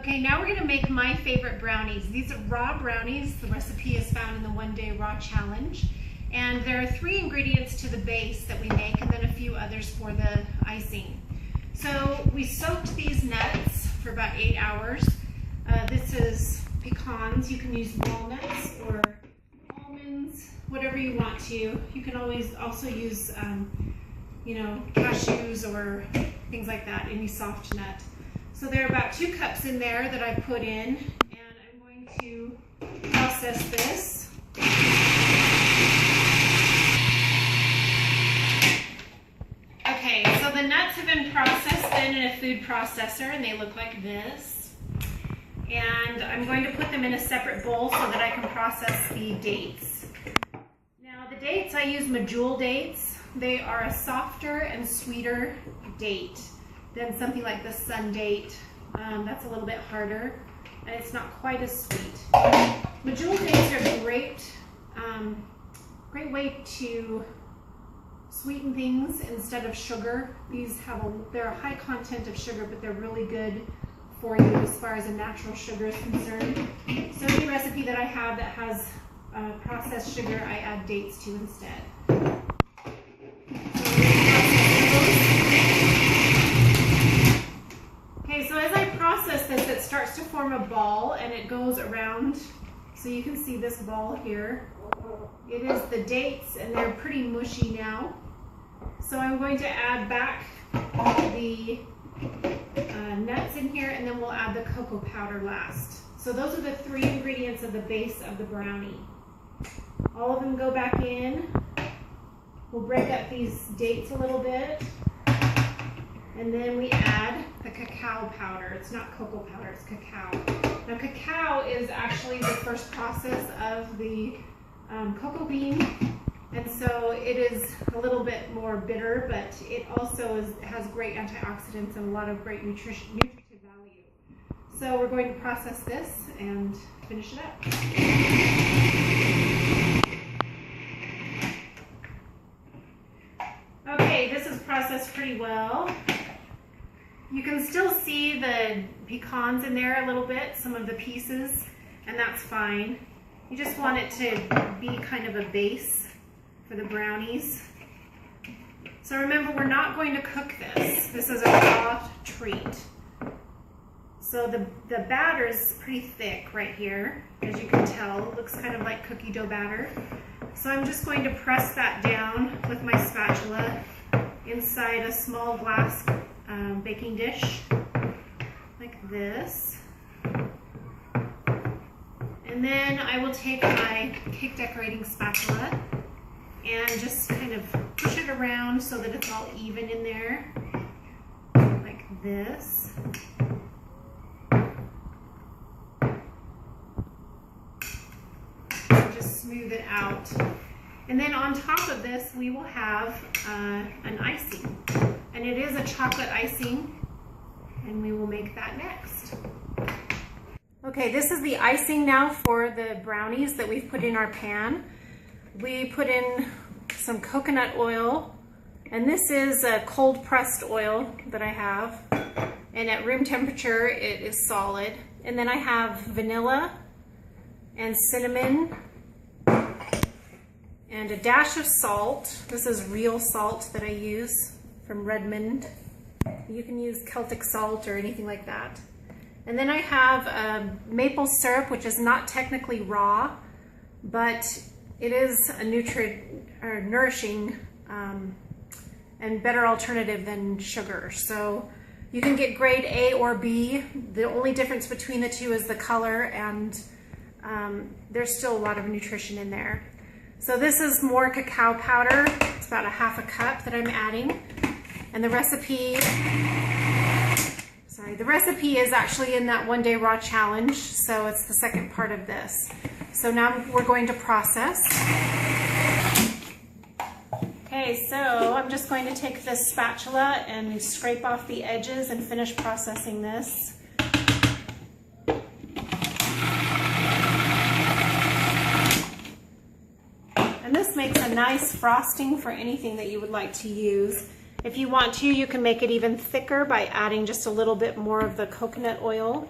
Okay, now we're gonna make my favorite brownies. These are raw brownies. The recipe is found in the 1-Day Raw Challenge. And there are 3 ingredients to the base that we make and then a few others for the icing. So we soaked these nuts for about 8 hours. This is pecans. You can use walnuts or almonds, whatever you want to. You can always also use, cashews or things like that, any soft nut. So there are about 2 cups in there that I put in, and I'm going to process this. Okay, so the nuts have been processed then in a food processor, and they look like this. And I'm going to put them in a separate bowl so that I can process the dates. Now the dates, I use medjool dates. They are a softer and sweeter date than something like the sun date. That's a little bit harder, and it's not quite as sweet. Medjool dates are a great way to sweeten things instead of sugar. They're a high content of sugar, but they're really good for you as far as a natural sugar is concerned. So any recipe that I have that has processed sugar, I add dates to instead. Okay, so as I process this, it starts to form a ball and it goes around. So you can see this ball here. It is the dates, and they're pretty mushy now. So I'm going to add back the nuts in here, and then we'll add the cocoa powder last. So those are the 3 ingredients of the base of the brownie. All of them go back in. We'll break up these dates a little bit, and then we add the cacao powder. It's not cocoa powder, it's cacao. Now cacao is actually the first process of the cocoa bean, and so it is a little bit more bitter, but it also has great antioxidants and a lot of great nutritive value. So we're going to process this and finish it up. Okay, this is processed pretty well. You can still see the pecans in there a little bit, some of the pieces, and that's fine. You just want it to be kind of a base for the brownies. So remember, we're not going to cook this. This is a raw treat. So the batter is pretty thick right here, as you can tell. It looks kind of like cookie dough batter. So I'm just going to press that down with my spatula inside a small glass baking dish, like this. And then I will take my cake decorating spatula and just kind of push it around so that it's all even in there, like this. Just smooth it out. And then on top of this, we will have an icing. And it is a chocolate icing, and we will make that next. Okay, this is the icing now for the brownies that we've put in our pan. We put in some coconut oil, and this is a cold pressed oil that I have, and at room temperature it is solid. And then I have vanilla and cinnamon and a dash of salt. This is real salt that I use from Redmond. You can use Celtic salt or anything like that. And then I have maple syrup, which is not technically raw, but it is a nourishing and better alternative than sugar. So you can get grade A or B. The only difference between the two is the color, and there's still a lot of nutrition in there. So this is more cacao powder. It's about 1/2 cup that I'm adding. And the recipe is actually in that 1-Day Raw Challenge, so it's the second part of this. So now we're going to process. Okay, so I'm just going to take this spatula and scrape off the edges and finish processing this. And this makes a nice frosting for anything that you would like to use. If you want to, you can make it even thicker by adding just a little bit more of the coconut oil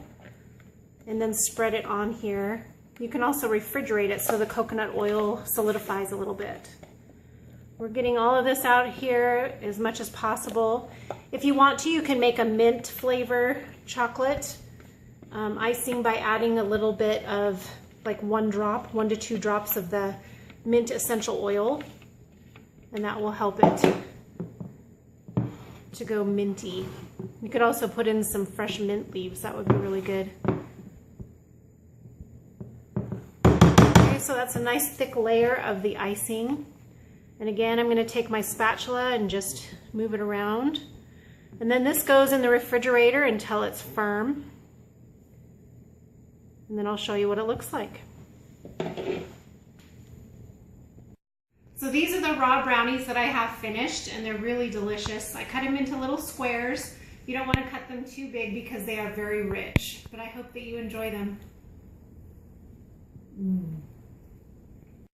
and then spread it on here. You can also refrigerate it so the coconut oil solidifies a little bit. We're getting all of this out here as much as possible. If you want to, you can make a mint flavor chocolate icing by adding a little bit of like 1 to 2 drops of the mint essential oil, and that will help it to go minty. You could also put in some fresh mint leaves. That would be really good. Okay, so that's a nice thick layer of the icing. And again, I'm going to take my spatula and just move it around. And then this goes in the refrigerator until it's firm. And then I'll show you what it looks like. So these are the raw brownies that I have finished, and they're really delicious. I cut them into little squares. You don't want to cut them too big because they are very rich, but I hope that you enjoy them.